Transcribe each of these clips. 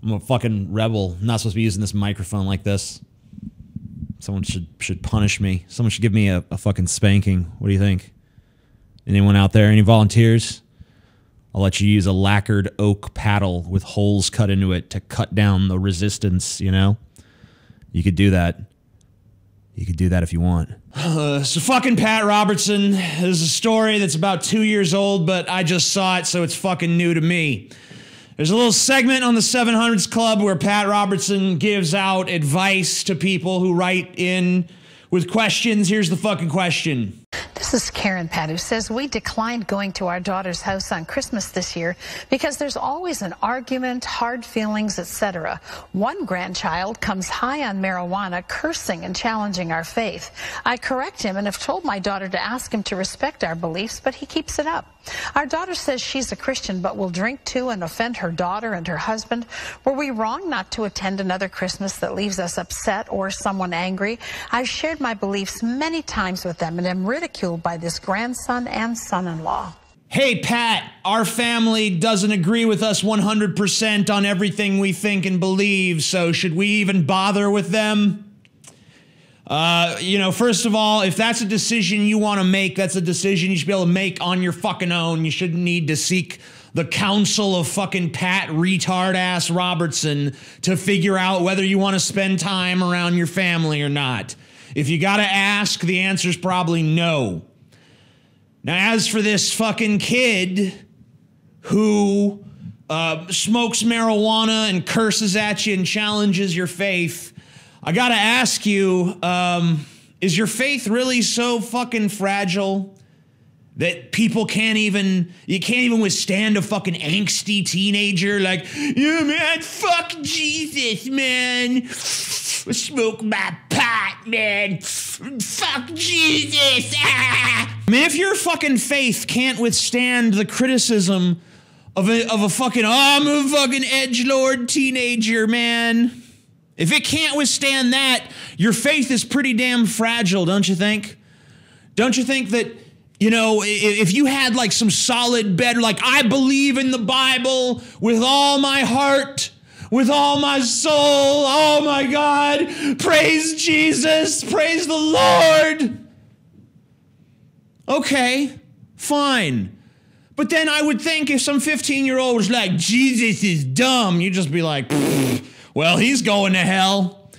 I'm a fucking rebel. I'm not supposed to be using this microphone like this. Someone should punish me. Someone should give me a fucking spanking. What do you think? Anyone out there? Any volunteers? I'll let you use a lacquered oak paddle with holes cut into it to cut down the resistance, you know? You could do that. You could do that if you want. So fucking Pat Robertson. This is a story that's about 2 years old, but I just saw it, so it's fucking new to me. There's a little segment on the 700s Club where Pat Robertson gives out advice to people who write in with questions. Here's the fucking question. This is Karen Pat, who says we declined going to our daughter's house on Christmas this year because there's always an argument, hard feelings, etc. One grandchild comes high on marijuana, cursing and challenging our faith. I correct him and have told my daughter to ask him to respect our beliefs, but he keeps it up. Our daughter says she's a Christian but will drink too and offend her daughter and her husband. Were we wrong not to attend another Christmas that leaves us upset or someone angry? I've shared my beliefs many times with them and am ridiculed by this grandson and son-in-law. Hey, Pat, our family doesn't agree with us 100% on everything we think and believe, so should we even bother with them? You know, first of all, if that's a decision you want to make, that's a decision you should be able to make on your fucking own. You shouldn't need to seek the counsel of fucking Pat retard-ass Robertson to figure out whether you want to spend time around your family or not. If you gotta ask, the answer's probably no. Now, as for this fucking kid who smokes marijuana and curses at you and challenges your faith, I gotta ask you, is your faith really so fucking fragile that people can't even withstand a fucking angsty teenager like, yeah, man, fuck Jesus, man. Smoke my pot, man. Fuck Jesus. Ah. I mean, if your fucking faith can't withstand the criticism of a fucking, I'm a fucking edgelord teenager, man. If it can't withstand that, your faith is pretty damn fragile, don't you think? Don't you think that, you know, if you had like some solid bed, like I believe in the Bible with all my heart, with all my soul, oh my God, praise Jesus, praise the Lord. Okay, fine. But then I would think if some 15-year-old was like, Jesus is dumb, you'd just be like, well, he's going to hell.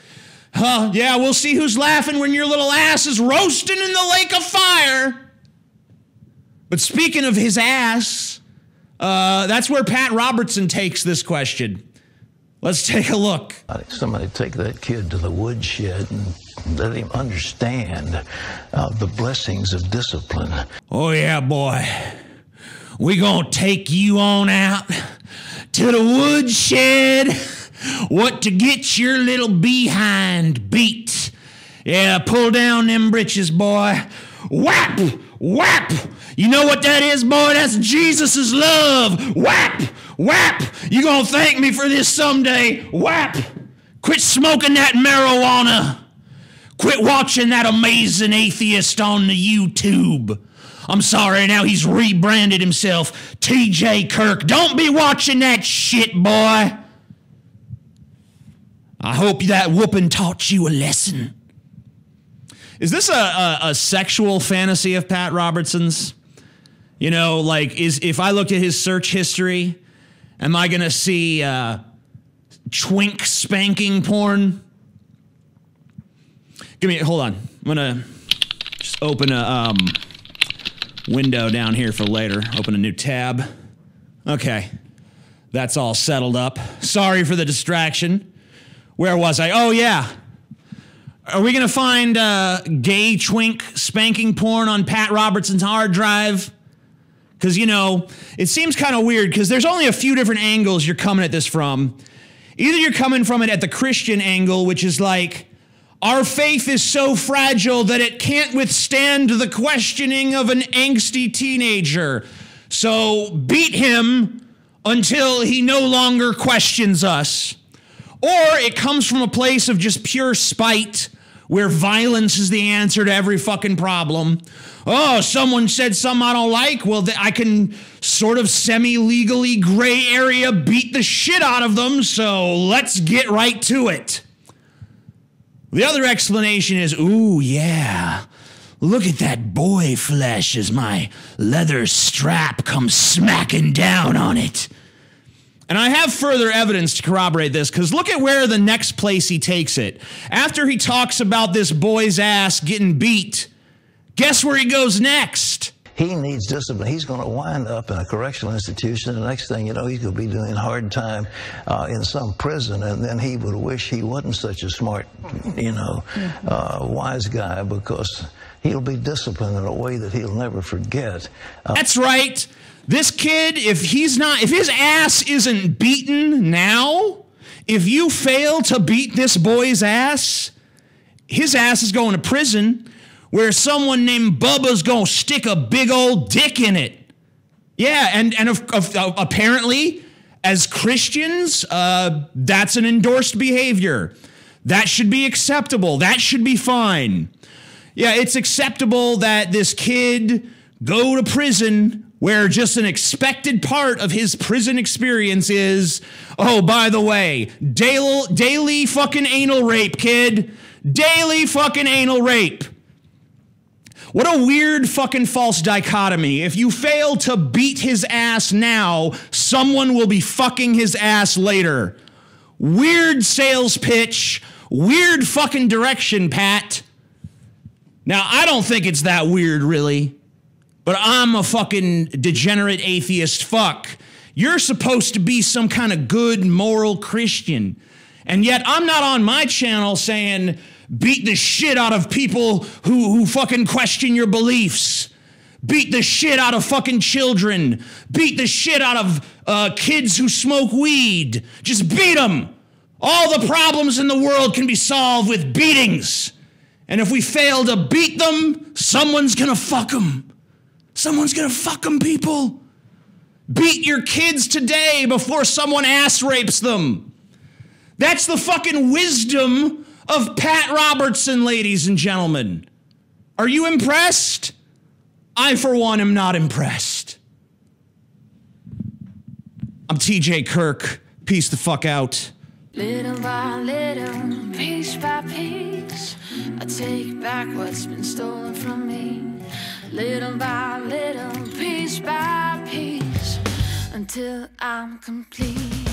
Huh, yeah, we'll see who's laughing when your little ass is roasting in the lake of fire. But speaking of his ass, that's where Pat Robertson takes this question. Let's take a look. Somebody take that kid to the woodshed and let him understand the blessings of discipline. Oh, yeah, boy. We gonna take you on out to the woodshed. What to get your little behind beat. Yeah, pull down them britches, boy. Whap! Whap! You know what that is, boy? That's Jesus' love. Whap! Whap! You gonna thank me for this someday. Whap! Quit smoking that marijuana. Quit watching that amazing atheist on the YouTube. I'm sorry, now he's rebranded himself TJ Kirk. Don't be watching that shit, boy. I hope that whooping taught you a lesson. Is this a sexual fantasy of Pat Robertson's? You know, like, if I look at his search history, am I gonna see twink spanking porn? Hold on. I'm gonna just open a window down here for later. Open a new tab. Okay, that's all settled up. Sorry for the distraction. Where was I? Oh, yeah. Are we going to find gay twink spanking porn on Pat Robertson's hard drive? Because, you know, it seems kind of weird because there's only a few different angles you're coming at this from. Either you're coming from it at the Christian angle, which is like, our faith is so fragile that it can't withstand the questioning of an angsty teenager. So beat him until he no longer questions us. Or it comes from a place of just pure spite, where violence is the answer to every fucking problem. Oh, someone said something I don't like. Well, I can sort of semi-legally gray area beat the shit out of them, so let's get right to it. The other explanation is, ooh, yeah, look at that boy flesh as my leather strap comes smacking down on it. And I have further evidence to corroborate this, because look at where the next place he takes it. After he talks about this boy's ass getting beat, guess where he goes next? He needs discipline. He's going to wind up in a correctional institution. The next thing you know, he's going to be doing hard time in some prison, and then he would wish he wasn't such a smart, wise guy, because he'll be disciplined in a way that he'll never forget. That's right. This kid, if his ass isn't beaten now, if you fail to beat this boy's ass, his ass is going to prison, where someone named Bubba's gonna stick a big old dick in it. Yeah, and apparently, as Christians, that's an endorsed behavior. That should be acceptable. That should be fine. Yeah, it's acceptable that this kid go to prison, where just an expected part of his prison experience is, oh, by the way, daily fucking anal rape, kid. Daily fucking anal rape. What a weird fucking false dichotomy. If you fail to beat his ass now, someone will be fucking his ass later. Weird sales pitch. Weird fucking direction, Pat. Now, I don't think it's that weird, really. But I'm a fucking degenerate atheist fuck. You're supposed to be some kind of good moral Christian. And yet I'm not on my channel saying beat the shit out of people who fucking question your beliefs. Beat the shit out of fucking children. Beat the shit out of kids who smoke weed. Just beat them. All the problems in the world can be solved with beatings. And if we fail to beat them, someone's gonna fuck them. Someone's gonna fuck them, people. Beat your kids today before someone ass rapes them. That's the fucking wisdom of Pat Robertson, ladies and gentlemen. Are you impressed? I, for one, am not impressed. I'm TJ Kirk. Peace the fuck out. Little by little, piece by piece, I take back what's been stolen from me. Little by little, piece by piece, until I'm complete.